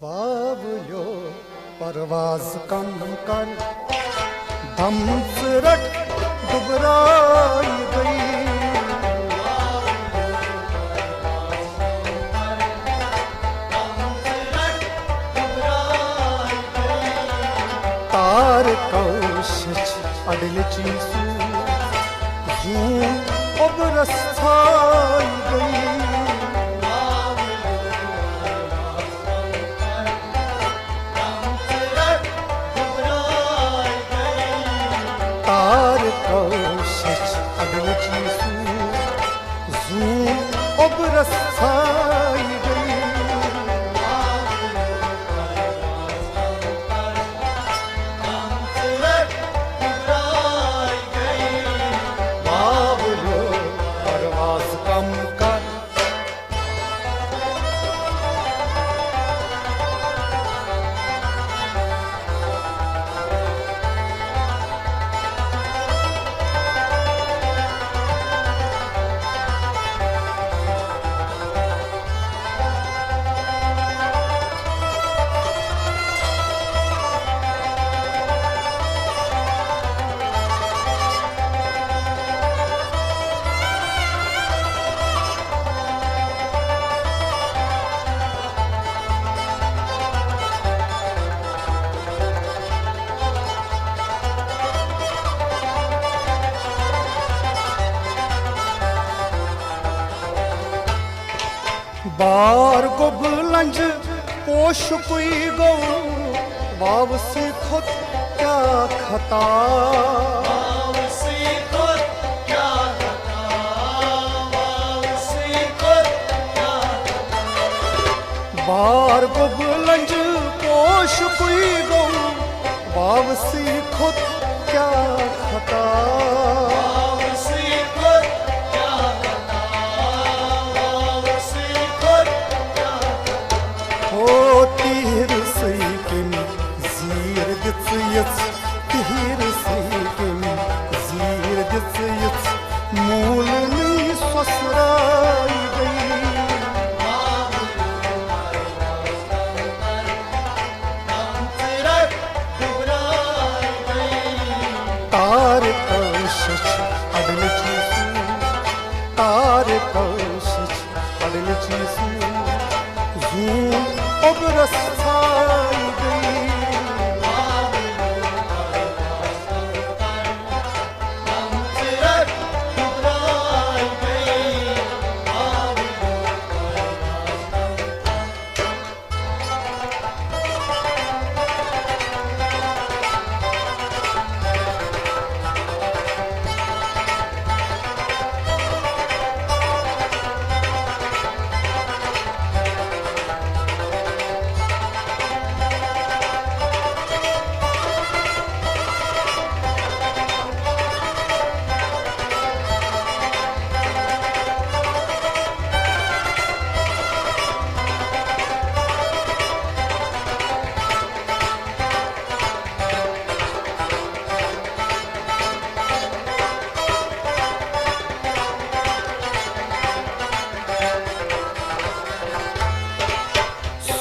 बावलो परवाज कम कर दम रट दुबराई गई। तार कौशच अडल चीसू यूं उबरस छाई गई। तार कौशच अडल चीसू यूं उबरस छाई गई। बार को बुलंज पोश कोई गो वावसी खुद क्या खता। वावसी खुद क्या खता। वावसी खुद क्या खता। बार को बुलंज पोश कोई गो वावसी खुद क्या खता। तीर सीकिम जीर दिच मूल में ससुराई गई। तार कौशच अडल चीसू तार कौशच अडल चीसू यूं उबरस छाई गई।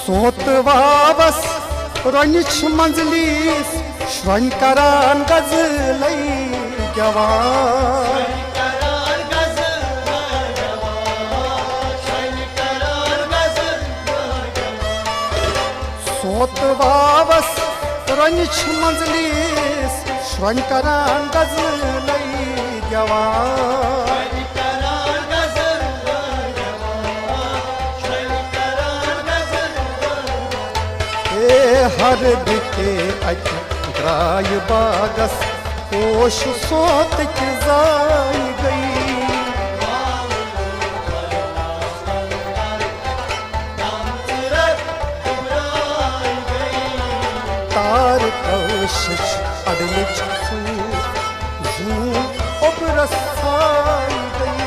सोत वावस रनिच मंजलिस श्वन करान गजलै गवान। सोत वावस रनिच मंजलिस श्वन करान गजलै गवान। हर दिखे अच द्राय बागस पोश सोत की जाई गई। तार कौशच अडल चीसू यूं उबरस छाई गई।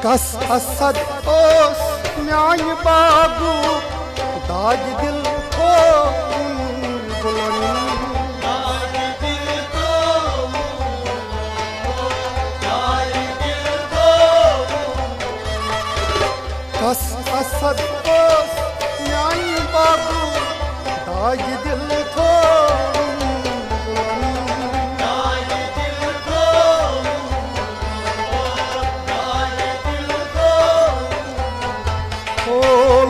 कस असद ओस म्यान बागू दाग दिल को बुलनी कस असद ओस म्यान बागू दाग दिल को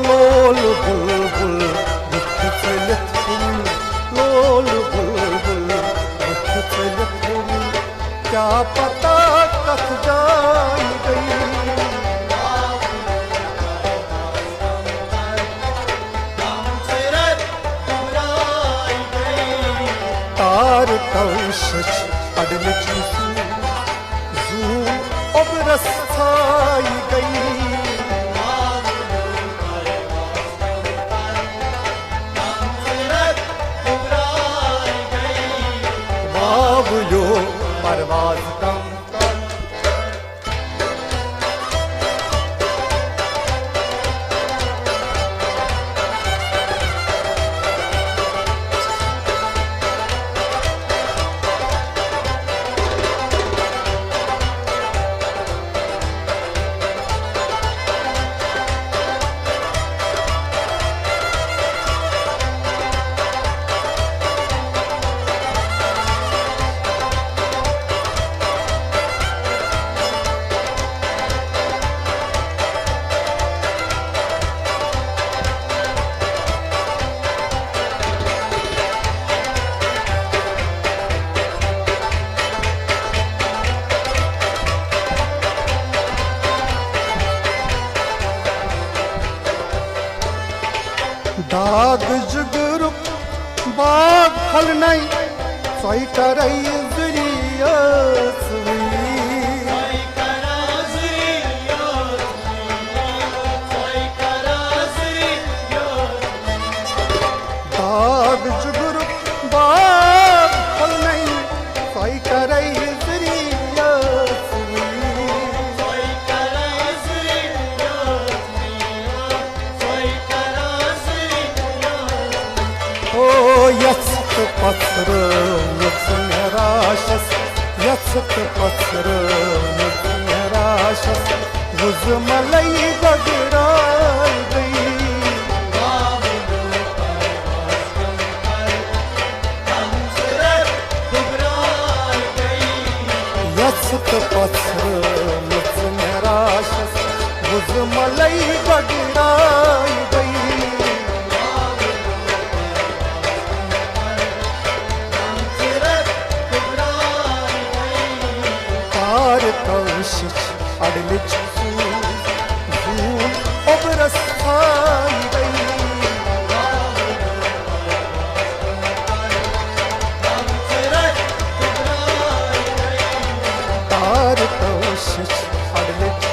लोल बुलबुल दुख चलित लोल बुलबुल दुख चलित क्या पता कब जाई गई तार कौशच अडलिच जू अब रसाई गई यो परवाज कम दाग जुगरु बाग फल नहीं सोई करई जुरिया दाग जुगरु बाग फल नहीं सोई करई जुरिया यत्त पत्र निराशस यत्त पत्र निराशस गुजमलई बगड़ाई गई यत्त पत्र निराशस गुजमलई बगड़ाई गई कौशिश अडलिच अब रसाई गई तार कौशिश अडलिच